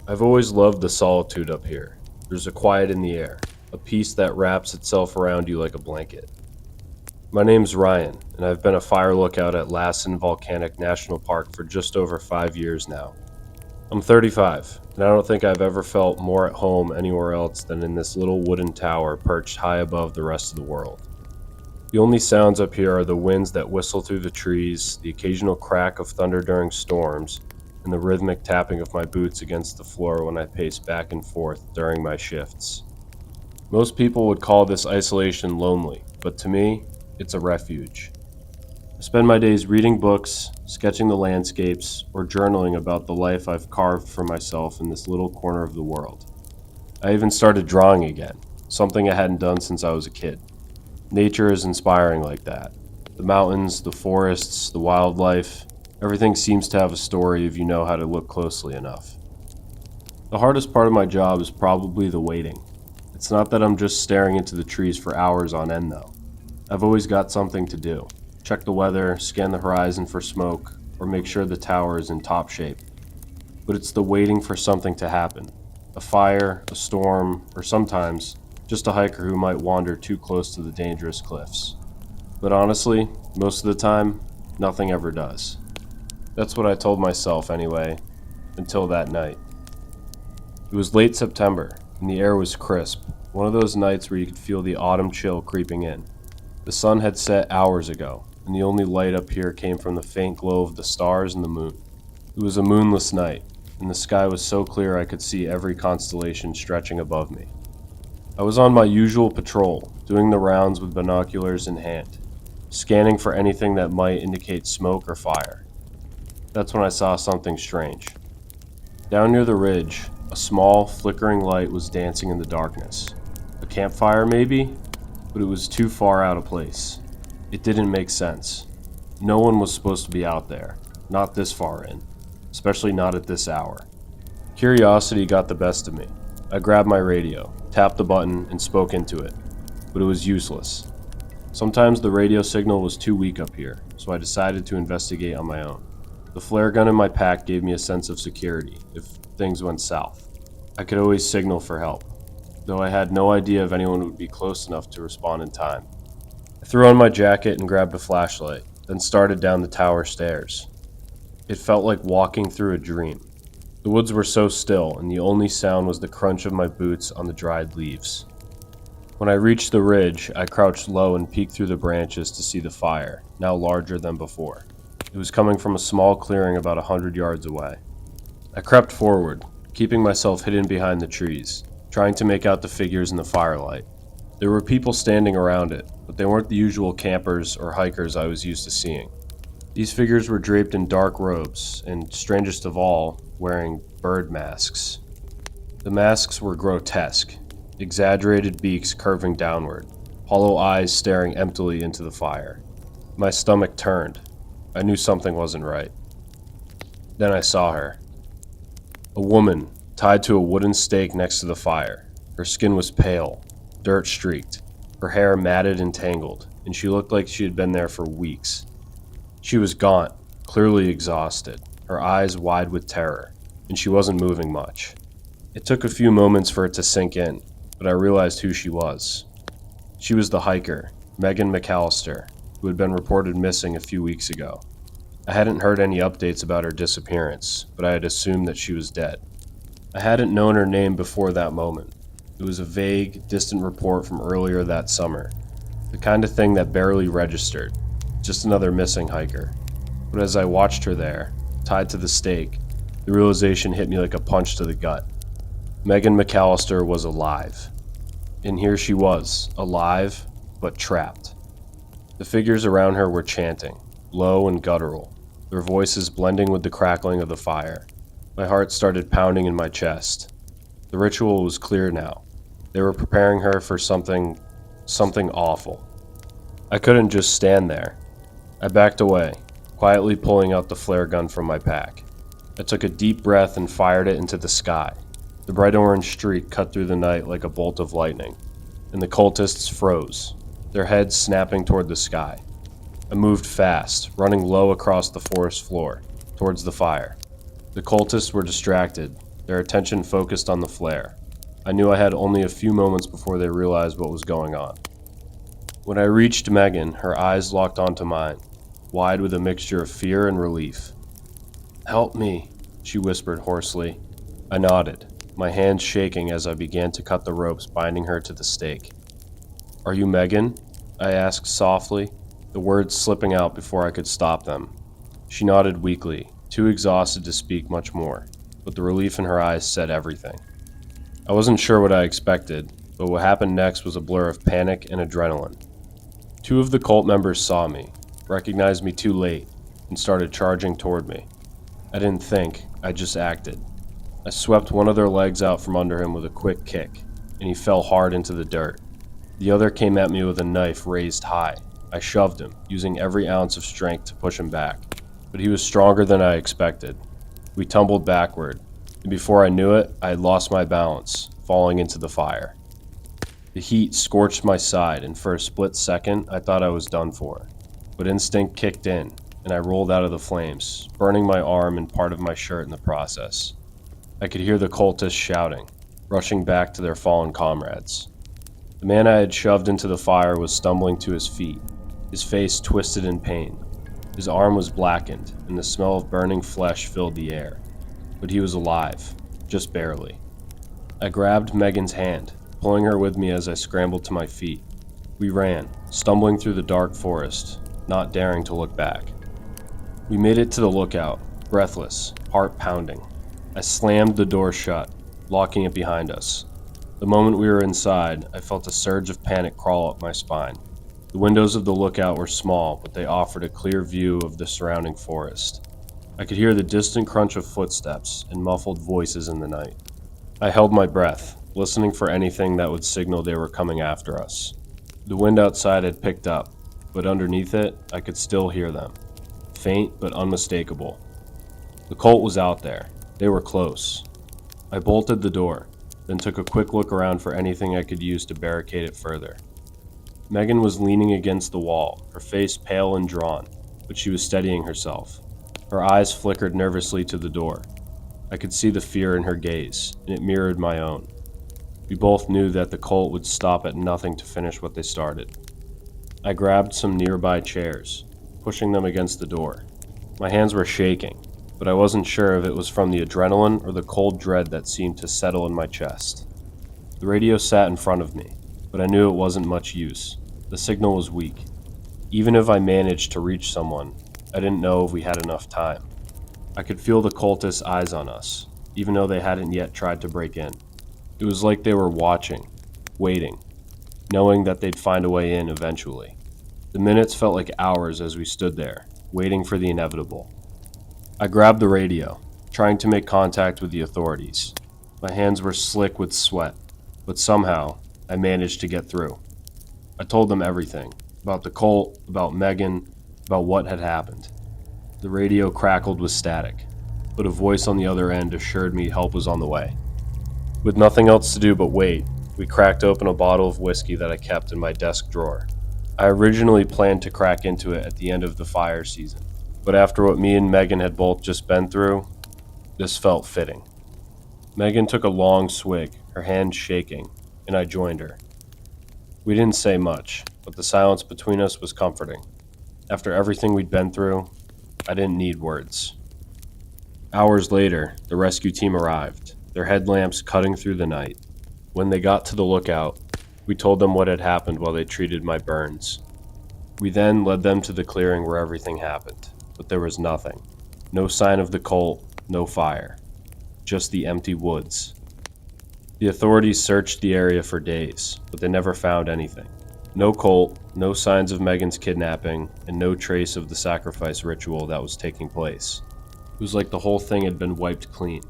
I've always loved the solitude up here. There's a quiet in the air, a peace that wraps itself around you like a blanket. My name's Ryan, and I've been a fire lookout at Lassen Volcanic National Park for just over 5 years now. I'm 35, and I don't think I've ever felt more at home anywhere else than in this little wooden tower perched high above the rest of the world. The only sounds up here are the winds that whistle through the trees, the occasional crack of thunder during storms, and the rhythmic tapping of my boots against the floor when I pace back and forth during my shifts. Most people would call this isolation lonely, but to me, it's a refuge. I spend my days reading books, sketching the landscapes, or journaling about the life I've carved for myself in this little corner of the world. I even started drawing again, something I hadn't done since I was a kid. Nature is inspiring like that. The mountains, the forests, the wildlife, everything seems to have a story if you know how to look closely enough. The hardest part of my job is probably the waiting. It's not that I'm just staring into the trees for hours on end though. I've always got something to do. Check the weather, scan the horizon for smoke, or make sure the tower is in top shape. But it's the waiting for something to happen. A fire, a storm, or sometimes just a hiker who might wander too close to the dangerous cliffs. But honestly, most of the time, nothing ever does. That's what I told myself anyway, until that night. It was late September, and the air was crisp, one of those nights where you could feel the autumn chill creeping in. The sun had set hours ago, and the only light up here came from the faint glow of the stars and the moon. It was a moonless night, and the sky was so clear I could see every constellation stretching above me. I was on my usual patrol, doing the rounds with binoculars in hand, scanning for anything that might indicate smoke or fire. That's when I saw something strange. Down near the ridge, a small, flickering light was dancing in the darkness. A campfire, maybe? But it was too far out of place. It didn't make sense. No one was supposed to be out there, not this far in, especially not at this hour. Curiosity got the best of me. I grabbed my radio, tapped the button, and spoke into it, but it was useless. Sometimes the radio signal was too weak up here, so I decided to investigate on my own. The flare gun in my pack gave me a sense of security if things went south. I could always signal for help, though I had no idea if anyone would be close enough to respond in time. I threw on my jacket and grabbed a flashlight, then started down the tower stairs. It felt like walking through a dream. The woods were so still, and the only sound was the crunch of my boots on the dried leaves. When I reached the ridge, I crouched low and peeked through the branches to see the fire, now larger than before. It was coming from a small clearing about 100 yards away. I crept forward, keeping myself hidden behind the trees, trying to make out the figures in the firelight. There were people standing around it, but they weren't the usual campers or hikers I was used to seeing. These figures were draped in dark robes, and strangest of all, wearing bird masks. The masks were grotesque, exaggerated beaks curving downward, hollow eyes staring emptily into the fire. My stomach turned. I knew something wasn't right. Then I saw her. A woman, tied to a wooden stake next to the fire. Her skin was pale, dirt-streaked, her hair matted and tangled, and she looked like she had been there for weeks. She was gaunt, clearly exhausted, her eyes wide with terror, and she wasn't moving much. It took a few moments for it to sink in, but I realized who she was. She was the hiker, Megan McAllister, who had been reported missing a few weeks ago. I hadn't heard any updates about her disappearance, but I had assumed that she was dead. I hadn't known her name before that moment. It was a vague, distant report from earlier that summer, the kind of thing that barely registered, just another missing hiker. But as I watched her there, tied to the stake, the realization hit me like a punch to the gut. Megan McAllister was alive. And here she was, alive, but trapped. The figures around her were chanting, low and guttural, their voices blending with the crackling of the fire. My heart started pounding in my chest. The ritual was clear now. They were preparing her for something awful. I couldn't just stand there. I backed away, quietly pulling out the flare gun from my pack. I took a deep breath and fired it into the sky. The bright orange streak cut through the night like a bolt of lightning, and the cultists froze, their heads snapping toward the sky. I moved fast, running low across the forest floor, towards the fire. The cultists were distracted, their attention focused on the flare. I knew I had only a few moments before they realized what was going on. When I reached Megan, her eyes locked onto mine, wide with a mixture of fear and relief. "Help me," she whispered hoarsely. I nodded, my hands shaking as I began to cut the ropes binding her to the stake. "Are you Megan?" I asked softly, the words slipping out before I could stop them. She nodded weakly, too exhausted to speak much more, but the relief in her eyes said everything. I wasn't sure what I expected, but what happened next was a blur of panic and adrenaline. Two of the cult members saw me, recognized me too late, and started charging toward me. I didn't think, I just acted. I swept one of their legs out from under him with a quick kick, and he fell hard into the dirt. The other came at me with a knife raised high. I shoved him, using every ounce of strength to push him back, but he was stronger than I expected. We tumbled backward, and before I knew it, I had lost my balance, falling into the fire. The heat scorched my side, and for a split second, I thought I was done for. But instinct kicked in, and I rolled out of the flames, burning my arm and part of my shirt in the process. I could hear the cultists shouting, rushing back to their fallen comrades. The man I had shoved into the fire was stumbling to his feet, his face twisted in pain. His arm was blackened, and the smell of burning flesh filled the air. But he was alive, just barely. I grabbed Megan's hand, pulling her with me as I scrambled to my feet. We ran, stumbling through the dark forest, not daring to look back. We made it to the lookout, breathless, heart pounding. I slammed the door shut, locking it behind us. The moment we were inside, I felt a surge of panic crawl up my spine. The windows of the lookout were small, but they offered a clear view of the surrounding forest. I could hear the distant crunch of footsteps and muffled voices in the night. I held my breath, listening for anything that would signal they were coming after us. The wind outside had picked up, but underneath it, I could still hear them. Faint but unmistakable. The cult was out there. They were close. I bolted the door, then took a quick look around for anything I could use to barricade it further. Megan was leaning against the wall, her face pale and drawn, but she was steadying herself. Her eyes flickered nervously to the door. I could see the fear in her gaze, and it mirrored my own. We both knew that the cult would stop at nothing to finish what they started. I grabbed some nearby chairs, pushing them against the door. My hands were shaking, but I wasn't sure if it was from the adrenaline or the cold dread that seemed to settle in my chest. The radio sat in front of me, but I knew it wasn't much use. The signal was weak. Even if I managed to reach someone, I didn't know if we had enough time. I could feel the cultists' eyes on us, even though they hadn't yet tried to break in. It was like they were watching, waiting, knowing that they'd find a way in eventually. The minutes felt like hours as we stood there, waiting for the inevitable. I grabbed the radio, trying to make contact with the authorities. My hands were slick with sweat, but somehow I managed to get through. I told them everything, about the cult, about Megan, about what had happened. The radio crackled with static, but a voice on the other end assured me help was on the way. With nothing else to do but wait, we cracked open a bottle of whiskey that I kept in my desk drawer. I originally planned to crack into it at the end of the fire season, but after what me and Megan had both just been through, this felt fitting. Megan took a long swig, her hand shaking, and I joined her. We didn't say much, but the silence between us was comforting. After everything we'd been through, I didn't need words. Hours later, the rescue team arrived, their headlamps cutting through the night. When they got to the lookout, we told them what had happened while they treated my burns. We then led them to the clearing where everything happened, but there was nothing. No sign of the cult, no fire. Just the empty woods. The authorities searched the area for days, but they never found anything. No cult, no signs of Megan's kidnapping, and no trace of the sacrifice ritual that was taking place. It was like the whole thing had been wiped clean,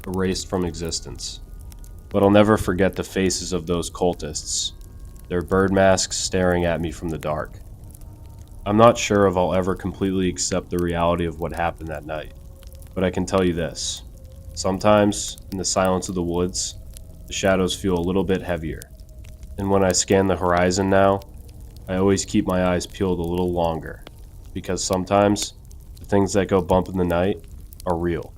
erased from existence. But I'll never forget the faces of those cultists, their bird masks staring at me from the dark. I'm not sure if I'll ever completely accept the reality of what happened that night, but I can tell you this. Sometimes, in the silence of the woods, the shadows feel a little bit heavier. And when I scan the horizon now, I always keep my eyes peeled a little longer, because sometimes the things that go bump in the night are real.